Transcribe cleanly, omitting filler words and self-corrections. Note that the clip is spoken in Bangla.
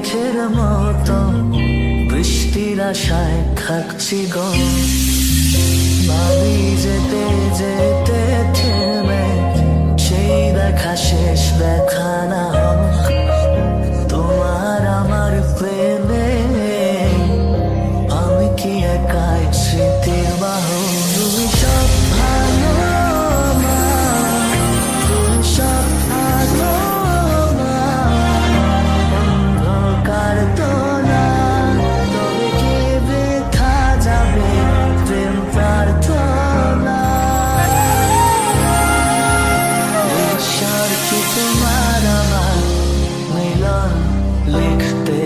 মেঘের মতো বৃষ্টির আশায় থাকছি গো। ভাবি যেতে যেতে থেমে সেই দেখা শেষ দেখা না তোমার আমার প্রেমে। আমি কি একাই স্মৃতির বাহু? তুমি সব ভালো মা, তুমি সব ভালো মা। অন্ধকার তোলা তবে কে বৃথা যাবে প্রেম প্রার্থনা। ঈশ্বর কি তোমার আমার মিলন লিখতে